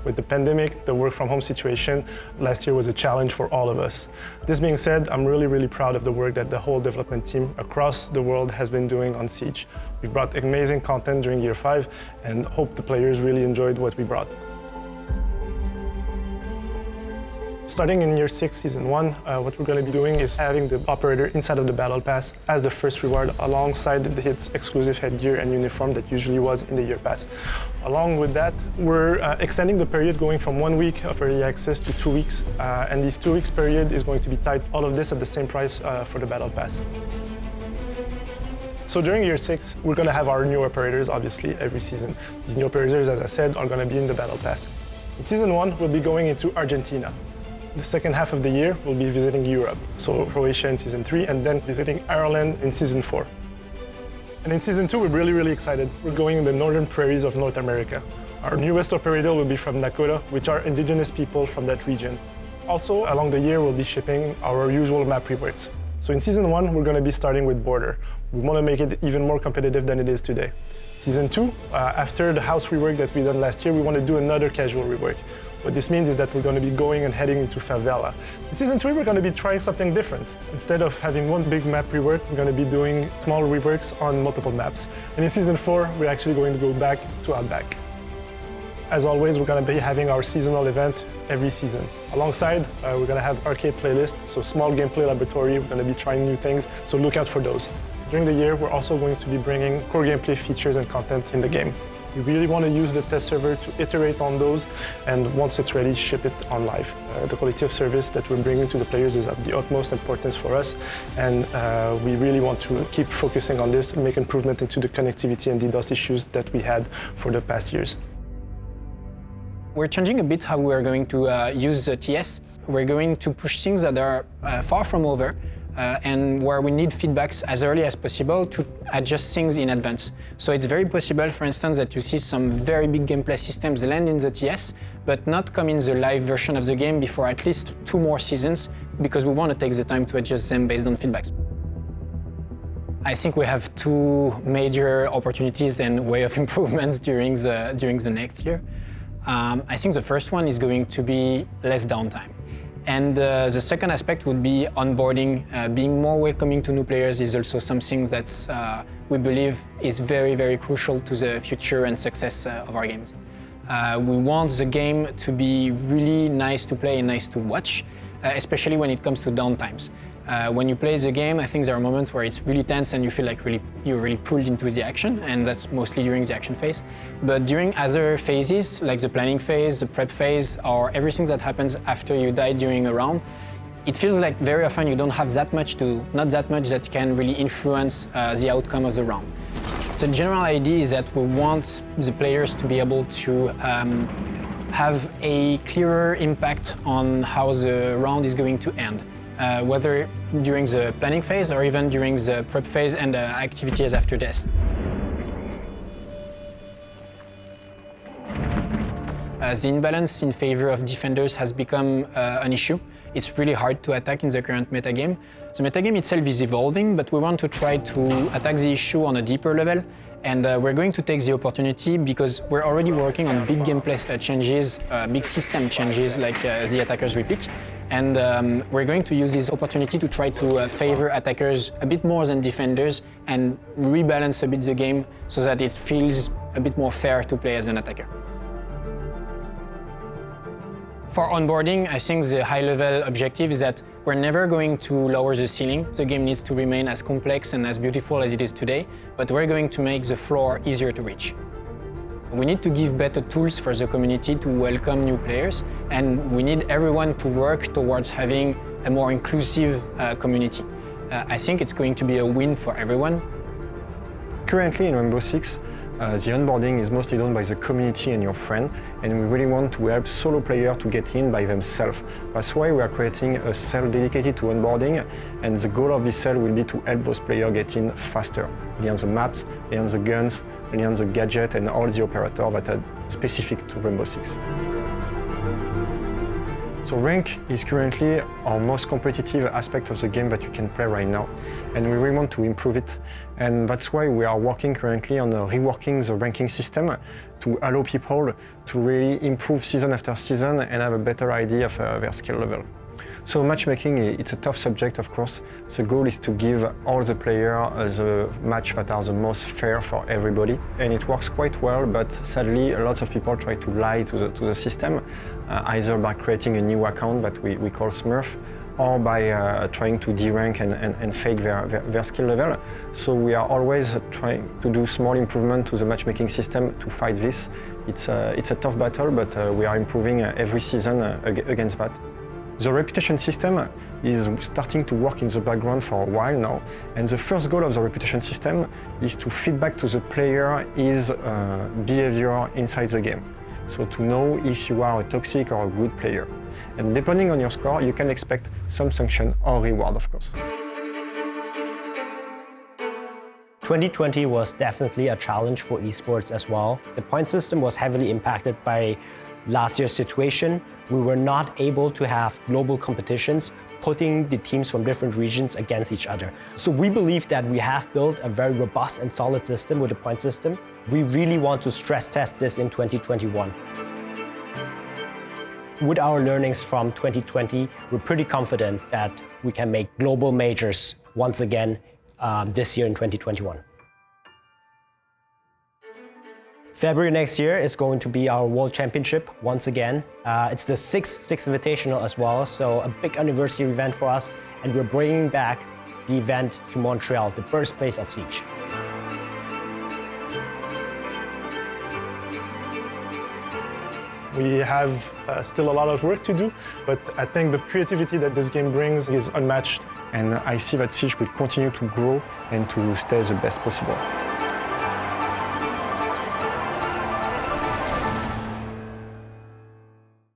With the pandemic, the work from home situation, last year was a challenge for all of us. This being said, I'm really proud of the work that the whole development team across the world has been doing on Siege. We've brought amazing content during year 5 and hope the players really enjoyed what we brought. Starting in year 6, season 1, what we're going to be doing is having the operator inside of the battle pass as the first reward alongside its exclusive headgear and uniform that usually was in the year pass. Along with that, we're extending the period going from 1 week of early access to 2 weeks, and this 2 weeks period is going to be tied all of this at the same price for the battle pass. So during year 6, we're going to have our new operators, obviously, every season. These new operators, as I said, are going to be in the battle pass. In season 1, we'll be going into Argentina. The second half of the year, we'll be visiting Europe, so Croatia in season 3, and then visiting Ireland in season 4. And in season 2, we're really excited. We're going in the northern prairies of North America. Our newest operator will be from Dakota, which are indigenous people from that region. Also, along the year, we'll be shipping our usual map reworks. So in season 1, we're going to be starting with Border. We want to make it even more competitive than it is today. Season 2, after the house rework that we done last year, we want to do another casual rework. What this means is that we're going to be going and heading into Favela. In season 3, we're going to be trying something different. Instead of having one big map rework, we're going to be doing small reworks on multiple maps. And in season 4, we're actually going to go back to Outback. As always, we're going to be having our seasonal event every season. Alongside, we're going to have arcade playlist, so small gameplay laboratory. We're going to be trying new things, so look out for those. During the year, we're also going to be bringing core gameplay features and content in the game. We really want to use the test server to iterate on those, and once it's ready, ship it on live. The quality of service that we're bringing to the players is of the utmost importance for us, and we really want to keep focusing on this and make improvement into the connectivity and DDoS issues that we had for the past years. We're changing a bit how we're going to use the TS. We're going to push things that are far from over, and where we need feedbacks as early as possible to adjust things in advance. So it's very possible, for instance, that you see some very big gameplay systems land in the TS, but not come in the live version of the game before at least 2 more seasons, because we want to take the time to adjust them based on feedbacks. I think we have 2 major opportunities and way of improvements during the next year. I think the first one is going to be less downtime. And the second aspect would be onboarding. Being more welcoming to new players is also something that we believe is very crucial to the future and success of our games. We want the game to be really nice to play and nice to watch, especially when it comes to downtimes. When you play the game, I think there are moments where it's really tense and you feel like you're really pulled into the action, and that's mostly during the action phase. But during other phases, like the planning phase, the prep phase, or everything that happens after you die during a round, it feels like very often you don't have not that much that can really influence the outcome of the round. So the general idea is that we want the players to be able to have a clearer impact on how the round is going to end. Whether during the planning phase or even during the prep phase and the activities after this. The imbalance in favor of defenders has become an issue. It's really hard to attack in the current metagame. The metagame itself is evolving, but we want to try to attack the issue on a deeper level. And we're going to take the opportunity because we're already working on big gameplay changes, big system changes like the attackers repeat. And we're going to use this opportunity to try to favor attackers a bit more than defenders and rebalance a bit the game so that it feels a bit more fair to play as an attacker. For onboarding, I think the high-level objective is that we're never going to lower the ceiling. The game needs to remain as complex and as beautiful as it is today, but we're going to make the floor easier to reach. We need to give better tools for the community to welcome new players, and we need everyone to work towards having a more inclusive community. I think it's going to be a win for everyone. Currently in Rainbow Six, the onboarding is mostly done by the community and your friend, and we really want to help solo players to get in by themselves. That's why we are creating a cell dedicated to onboarding, and the goal of this cell will be to help those players get in faster. Learn the maps, learn the guns, learn the gadget and all the operators that are specific to Rainbow Six. So rank is currently our most competitive aspect of the game that you can play right now, and we really want to improve it. And that's why we are working currently on reworking the ranking system to allow people to really improve season after season and have a better idea of their skill level. So matchmaking, it's a tough subject, of course. The goal is to give all the players the match that are the most fair for everybody. And it works quite well, but sadly, lots of people try to lie to the system, either by creating a new account that we call Smurf, or by trying to derank and fake their skill level. So we are always trying to do small improvement to the matchmaking system to fight this. It's a tough battle, but we are improving every season against that. The reputation system is starting to work in the background for a while now, and the first goal of the reputation system is to feed back to the player his behavior inside the game. So to know if you are a toxic or a good player. And depending on your score, you can expect some sanction or reward, of course. 2020 was definitely a challenge for esports as well. The point system was heavily impacted by last year's situation. We were not able to have global competitions, putting the teams from different regions against each other. So we believe that we have built a very robust and solid system with the point system. We really want to stress test this in 2021. With our learnings from 2020, we're pretty confident that we can make global majors once again this year in 2021. February next year is going to be our World Championship once again. It's the sixth Invitational as well, so a big anniversary event for us, and we're bringing back the event to Montreal, the birthplace of Siege. We have still a lot of work to do, but I think the creativity that this game brings is unmatched. And I see that Siege will continue to grow and to stay the best possible.